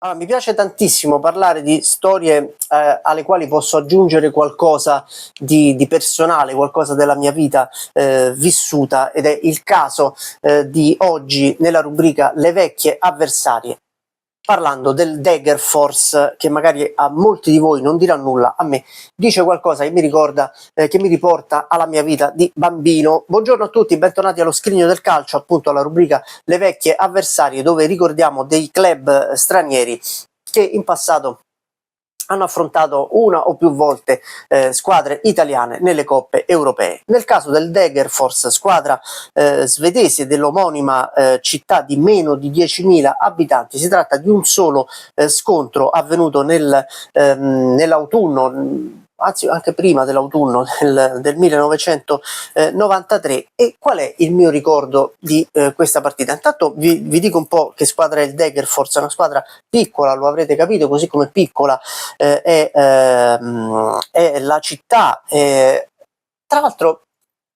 Ah, mi piace tantissimo parlare di storie alle quali posso aggiungere qualcosa di personale, qualcosa della mia vita vissuta, ed è il caso di oggi nella rubrica Le vecchie avversarie, parlando del Dagger Force, che magari a molti di voi non dirà nulla, a me dice qualcosa che mi ricorda, che mi riporta alla mia vita di bambino. Buongiorno a tutti, bentornati allo Scrigno del Calcio, appunto alla rubrica Le vecchie avversarie, dove ricordiamo dei club stranieri che in passato hanno affrontato una o più volte squadre italiane nelle coppe europee. Nel caso del Degerfors, squadra svedese dell'omonima città di meno di 10.000 abitanti, si tratta di un solo scontro avvenuto nell'autunno, anzi anche prima dell'autunno del 1993. E qual è il mio ricordo di questa partita? Intanto vi dico un po' che squadra è il Degerfors. È una squadra piccola, lo avrete capito, così come piccola è la città, tra l'altro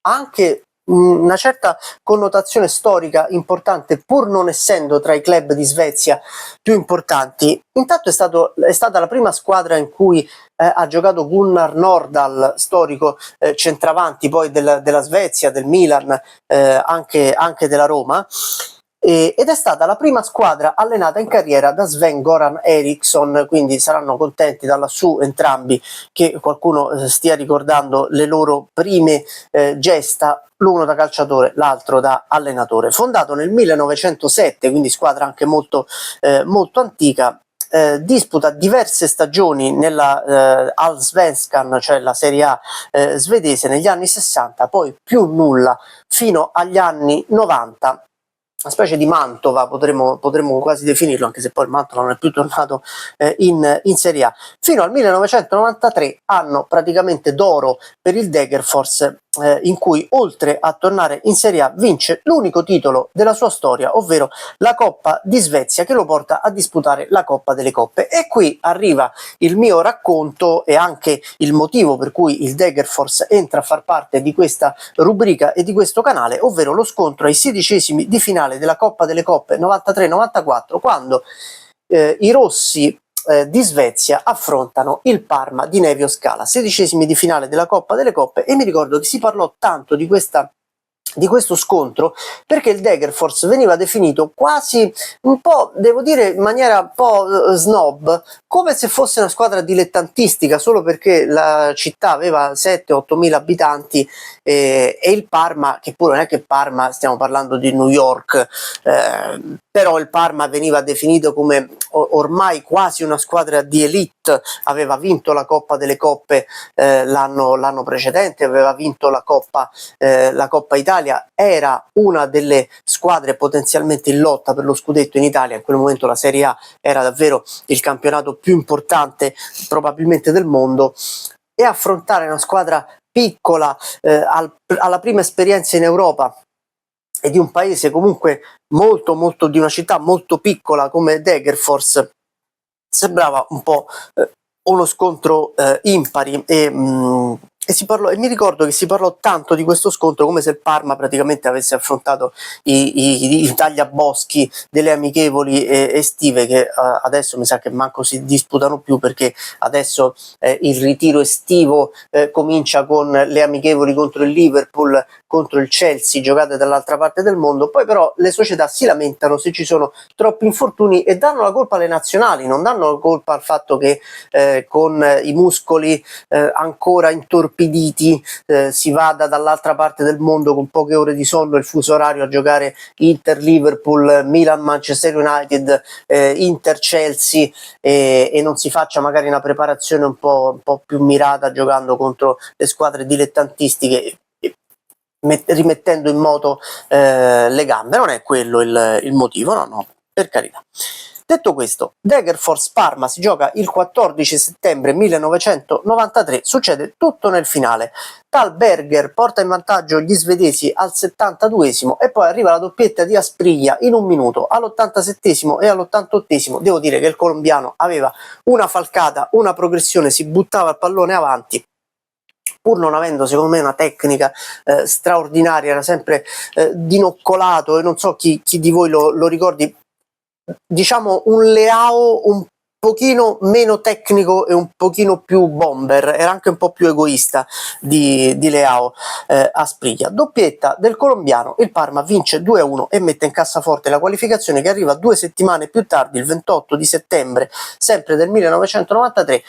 anche una certa connotazione storica importante, pur non essendo tra i club di Svezia più importanti. Intanto è stata la prima squadra in cui ha giocato Gunnar Nordahl, storico centravanti poi della Svezia, del Milan, anche della Roma. Ed è stata la prima squadra allenata in carriera da Sven-Goran Eriksson, quindi saranno contenti da lassù entrambi che qualcuno stia ricordando le loro prime gesta, l'uno da calciatore, l'altro da allenatore. Fondato nel 1907, quindi squadra anche molto antica. Disputa diverse stagioni nella Allsvenskan, cioè la Serie A svedese, negli anni 60, poi più nulla fino agli anni 90. Una specie di Mantova, potremmo quasi definirlo, anche se poi il Mantova non è più tornato in Serie A. Fino al 1993, anno praticamente d'oro per il Degerfors, in cui oltre a tornare in Serie A vince l'unico titolo della sua storia, ovvero la Coppa di Svezia, che lo porta a disputare la Coppa delle Coppe. E qui arriva il mio racconto e anche il motivo per cui il Degerfors entra a far parte di questa rubrica e di questo canale, ovvero lo scontro ai 16esimi di finale della Coppa delle Coppe 93-94, quando i rossi di Svezia affrontano il Parma di Nevio Scala, 16esimi di finale della Coppa delle Coppe. E mi ricordo che si parlò tanto di questo scontro perché il Degerfors veniva definito quasi un po', devo dire in maniera un po' snob, come se fosse una squadra dilettantistica, solo perché la città aveva 7-8 mila abitanti, e il Parma, che pure non è che Parma, stiamo parlando di New York, però il Parma veniva definito come ormai quasi una squadra di elite. Aveva vinto la Coppa delle Coppe l'anno precedente, aveva vinto la Coppa Italia, era una delle squadre potenzialmente in lotta per lo scudetto in Italia. In quel momento la Serie A era davvero il campionato più importante probabilmente del mondo, e affrontare una squadra piccola alla prima esperienza in Europa e di un paese comunque molto di una città molto piccola come Degerfors sembrava un po' uno scontro impari, e mi ricordo che si parlò tanto di questo scontro come se il Parma praticamente avesse affrontato i tagliaboschi delle amichevoli estive, che adesso mi sa che manco si disputano più, perché adesso il ritiro estivo comincia con le amichevoli contro il Liverpool, contro il Chelsea, giocate dall'altra parte del mondo. Poi però le società si lamentano se ci sono troppi infortuni e danno la colpa alle nazionali, non danno la colpa al fatto che con i muscoli ancora intorpiditi si vada dall'altra parte del mondo con poche ore di sonno, il fuso orario, a giocare Inter Liverpool, Milan Manchester United, Inter Chelsea, e non si faccia magari una preparazione un po' più mirata giocando contro le squadre dilettantistiche, rimettendo in moto le gambe. Non è quello il motivo, no, per carità. Detto questo, Degerfors Parma si gioca il 14 settembre 1993, succede tutto nel finale. Tal Berger porta in vantaggio gli svedesi al 72esimo e poi arriva la doppietta di Asprilla in un minuto, all'87esimo e all'88esimo. Devo dire che il colombiano aveva una falcata, una progressione, si buttava il pallone avanti, pur non avendo secondo me una tecnica straordinaria, era sempre dinoccolato, e non so chi di voi lo ricordi. diciamo un Leao un pochino meno tecnico e un pochino più bomber, era anche un po' più egoista di Leao a Spriglia. Doppietta del colombiano, il Parma vince 2-1 e mette in cassaforte la qualificazione che arriva 2 settimane più tardi, il 28 di settembre, sempre del 1993.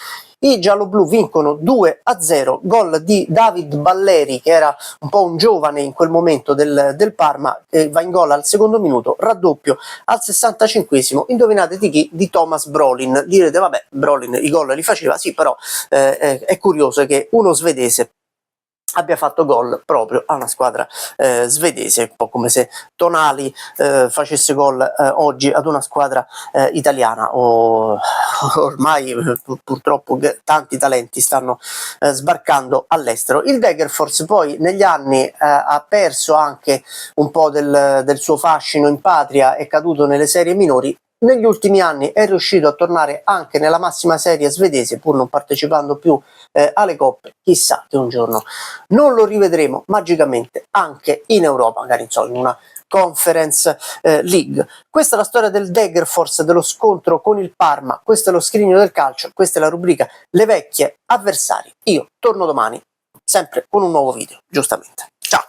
I gialloblu vincono 2-0, gol di David Balleri, che era un po' un giovane in quel momento del Parma, che va in gol al secondo minuto, raddoppio al 65esimo, indovinate di chi? Di Thomas Brolin. Direte, vabbè, Brolin i gol li faceva, sì, però è curioso che uno svedese abbia fatto gol proprio a una squadra svedese, un po' come se Tonali facesse gol oggi ad una squadra italiana. Ormai purtroppo tanti talenti stanno sbarcando all'estero. Il Degerfors poi negli anni ha perso anche un po' del suo fascino in patria, è caduto nelle serie minori. Negli ultimi anni è riuscito a tornare anche nella massima serie svedese, pur non partecipando più alle coppe. Chissà che un giorno non lo rivedremo magicamente anche in Europa, magari insomma, in una Conference League. Questa è la storia del Degerfors, dello scontro con il Parma. Questo è lo scrigno del calcio, questa è la rubrica Le vecchie avversarie. Io torno domani sempre con un nuovo video, giustamente. Ciao!